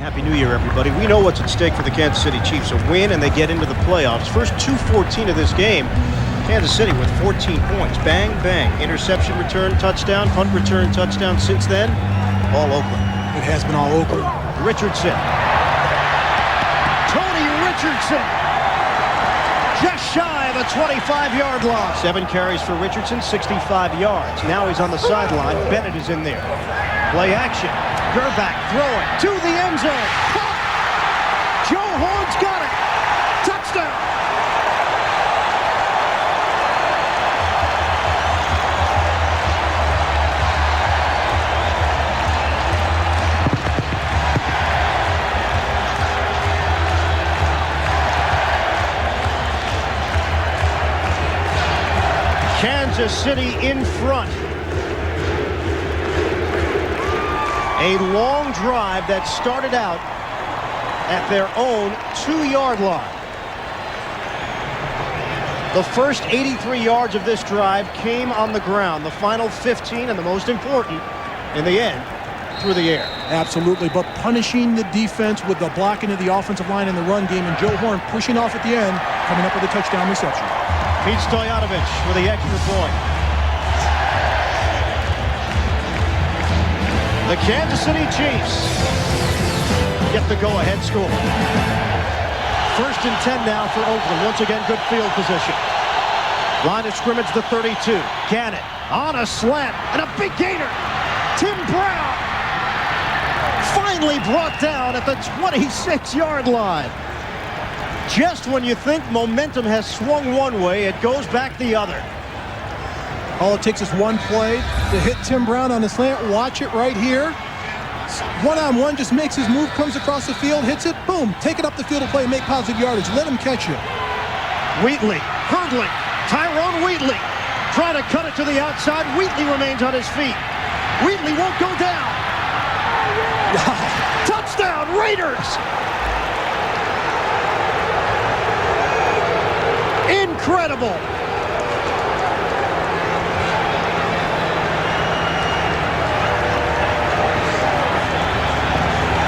Happy New Year, everybody. We know what's at stake for the Kansas City Chiefs. A win, and they get into the playoffs. First 2:14 of this game, Kansas City with 14 points. Bang, bang. Interception return, touchdown. Punt return, touchdown. Since then, all Oakland. It has been all Oakland. Richardson. Tony Richardson. Just shy of the 25-yard line. 7 carries for Richardson, 65 yards. Now he's on the sideline. Bennett is in there. Play action. Gerback throwing to the end zone. Joe Horn's got it. Touchdown. Kansas City in front. A long drive that started out at their own 2-yard line. The first 83 yards of this drive came on the ground. The final 15, and the most important, in the end, through the air. Absolutely, but punishing the defense with the blocking of the offensive line in the run game, and Joe Horn pushing off at the end, coming up with a touchdown reception. Pete Stoyanovich with the extra point. The Kansas City Chiefs get the go-ahead score. First and 10 now for Oakland. Once again, good field position. Line of scrimmage, the 32. Gannon on a slant and a big gainer. Tim Brown finally brought down at the 26-yard line. Just when you think momentum has swung one way, it goes back the other. All it takes is one play to hit Tim Brown on the slant. Watch it right here. One-on-one, just makes his move, comes across the field, hits it, boom. Take it up the field to play, make positive yardage. Let him catch you. Wheatley, hurdling. Tyrone Wheatley trying to cut it to the outside. Wheatley remains on his feet. Wheatley won't go down. Wow. Touchdown, Raiders! Incredible.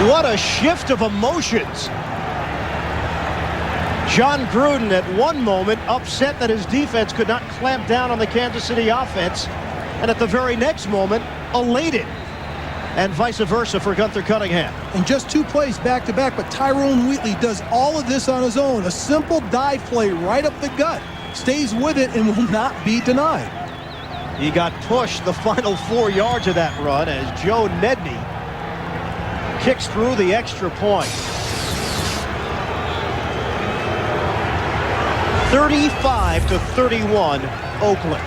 What a shift of emotions. John Gruden at one moment upset that his defense could not clamp down on the Kansas City offense, and at the very next moment, elated. And vice versa for Gunther Cunningham. And just 2 plays back-to-back, but Tyrone Wheatley does all of this on his own. A simple dive play right up the gut. Stays with it and will not be denied. He got pushed the final 4 yards of that run as Joe Nedney kicks through the extra point. 35-31, Oakland.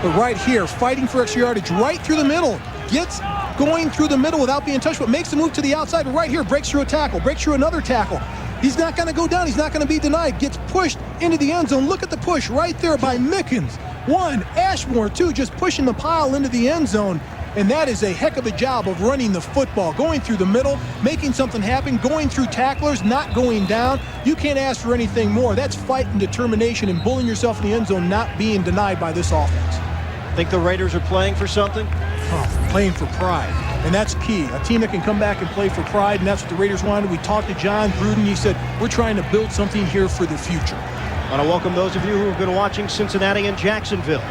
But right here, fighting for extra yardage, right through the middle. Gets going through the middle without being touched, but makes the move to the outside. But right here, breaks through a tackle, breaks through another tackle. He's not going to go down. He's not going to be denied. Gets pushed into the end zone. Look at the push right there by Mickens. 1, Ashmore, 2, just pushing the pile into the end zone. And that is a heck of a job of running the football, going through the middle, making something happen, going through tacklers, not going down. You can't ask for anything more. That's fight and determination and bullying yourself in the end zone, not being denied by this offense. Think the Raiders are playing for something? Oh, playing for pride. And that's key. A team that can come back and play for pride, and that's what the Raiders wanted. We talked to John Gruden. He said, we're trying to build something here for the future. I want to welcome those of you who have been watching Cincinnati and Jacksonville.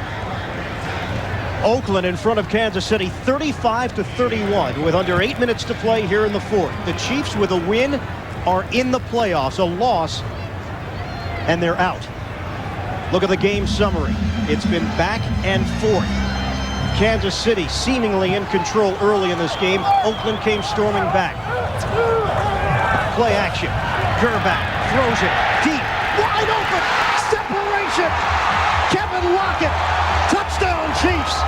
Oakland in front of Kansas City, 35-31, with under 8 minutes to play here in the fourth. The Chiefs, with a win, are in the playoffs. A loss, and they're out. Look at the game summary. It's been back and forth. Kansas City seemingly in control early in this game. Oakland came storming back. Play action. Gerback throws it deep. Wide open. Separation. Kevin Lockett. Touchdown, Chiefs.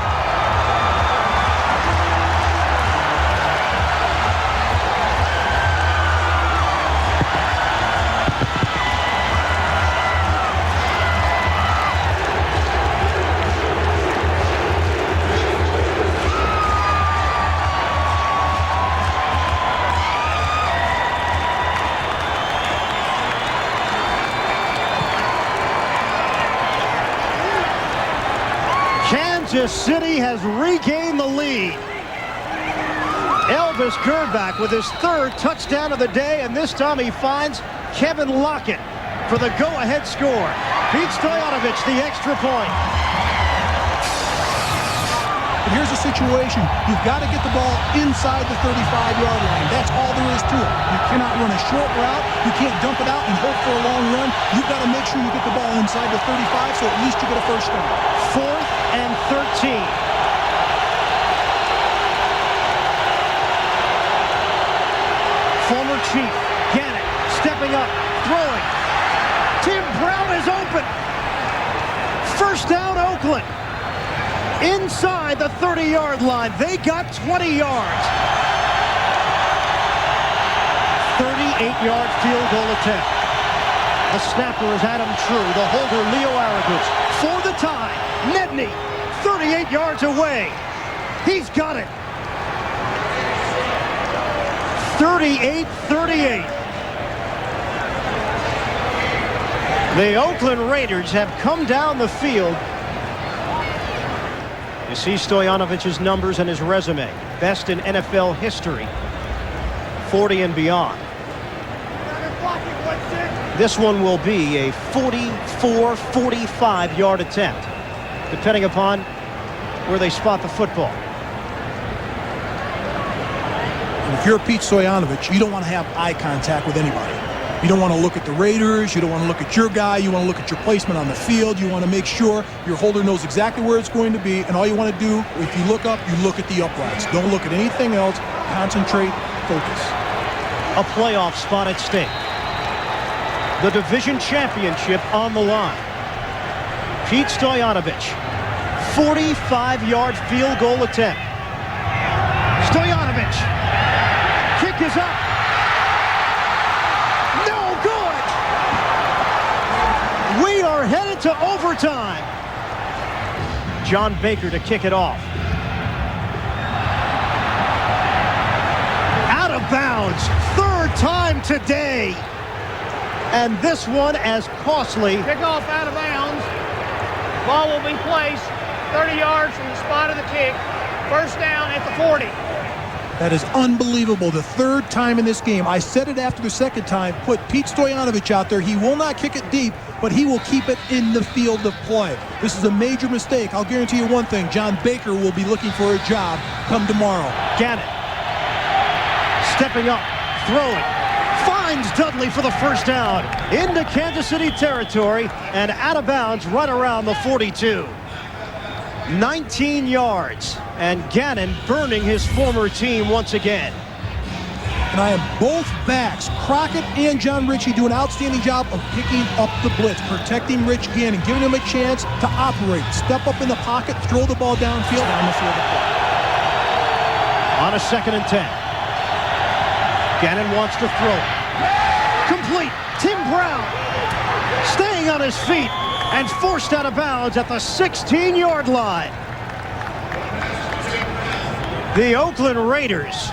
Kansas City has regained the lead. Travis Gerback with his 3rd touchdown of the day, and this time he finds Kevin Lockett for the go-ahead score. Pete Stoyanovich, the extra point. But here's the situation. You've got to get the ball inside the 35-yard line. That's all there is to it. You cannot run a short route. You can't dump it out and hope for a long run. You've got to make sure you get the ball inside the 35, so at least you get a first down. 4th and 13. Former Chief Gannon stepping up, throwing. Tim Brown is open. First down, Oakland. Inside the 30-yard line. They got 20 yards. 38-yard field goal attempt. The snapper is Adam True. The holder, Leo Aragus. For the tie, Nedney, 38 yards away. He's got it. 38-38. The Oakland Raiders have come down the field. You see Stoyanovich's numbers and his resume. Best in NFL history. 40 and beyond. This one will be a 44, 45-yard attempt, depending upon where they spot the football. And if you're Pete Stoyanovich, you don't want to have eye contact with anybody. You don't want to look at the Raiders. You don't want to look at your guy. You want to look at your placement on the field. You want to make sure your holder knows exactly where it's going to be. And all you want to do, if you look up, you look at the uprights. Don't look at anything else. Concentrate, focus. A playoff spot at stake. The division championship on the line. Pete Stoyanovich, 45-yard field goal attempt. Stoyanovich, kick is up. No good. We are headed to overtime. John Baker to kick it off. Out of bounds, 3rd time today. And this one as costly. Kickoff out of bounds. Ball will be placed 30 yards from the spot of the kick. First down at the 40. That is unbelievable. The 3rd time in this game. I said it after the 2nd time. Put Pete Stoyanovich out there. He will not kick it deep, but he will keep it in the field of play. This is a major mistake. I'll guarantee you one thing. John Baker will be looking for a job come tomorrow. Gannon stepping up, throwing. Finds Dudley for the first down into Kansas City territory and out of bounds right around the 42. 19 yards, and Gannon burning his former team once again. And I am both backs, Crockett and John Ritchie, do an outstanding job of picking up the blitz, protecting Rich Gannon, giving him a chance to operate, step up in the pocket, throw the ball downfield, down the field of play. On a 2nd and 10. Gannon wants to throw. Complete. Tim Brown staying on his feet and forced out of bounds at the 16-yard line. The Oakland Raiders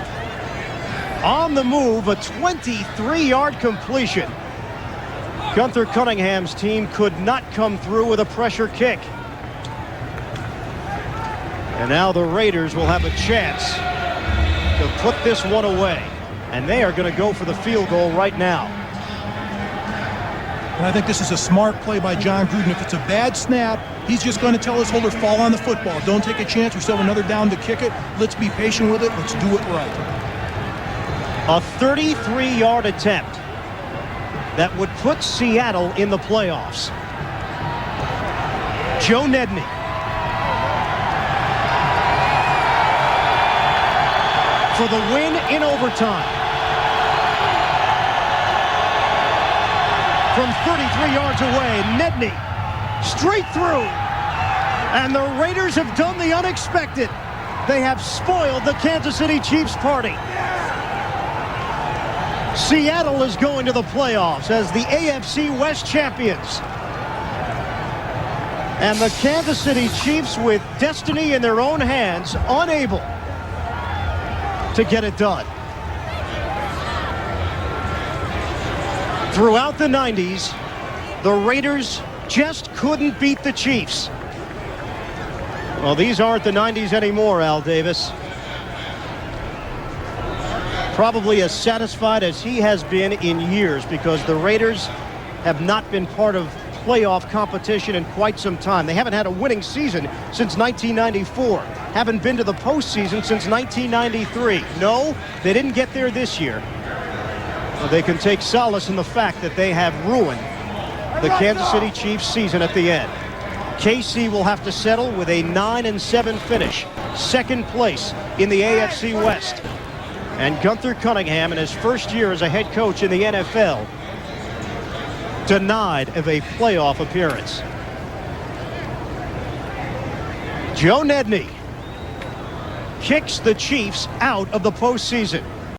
on the move, a 23-yard completion. Gunther Cunningham's team could not come through with a pressure kick. And now the Raiders will have a chance to put this one away. And they are going to go for the field goal right now. And I think this is a smart play by John Gruden. If it's a bad snap, he's just going to tell his holder, fall on the football. Don't take a chance. We still have another down to kick it. Let's be patient with it. Let's do it right. A 33-yard attempt that would put Seattle in the playoffs. Joe Nedney. For the win in overtime. From 33 yards away, Nedney straight through. And the Raiders have done the unexpected. They have spoiled the Kansas City Chiefs party. Seattle is going to the playoffs as the AFC West champions. And the Kansas City Chiefs, with destiny in their own hands, unable to get it done. Throughout the 90s, the Raiders just couldn't beat the Chiefs. Well, these aren't the 90s anymore, Al Davis. Probably as satisfied as he has been in years, because the Raiders have not been part of playoff competition in quite some time. They haven't had a winning season since 1994. Haven't been to the postseason since 1993. No, they didn't get there this year. Well, they can take solace in the fact that they have ruined the Kansas City Chiefs season at the end. KC will have to settle with a 9-7 finish, second place in the AFC West. And Gunther Cunningham, in his first year as a head coach in the NFL, denied of a playoff appearance. Joe Nedney kicks the Chiefs out of the postseason.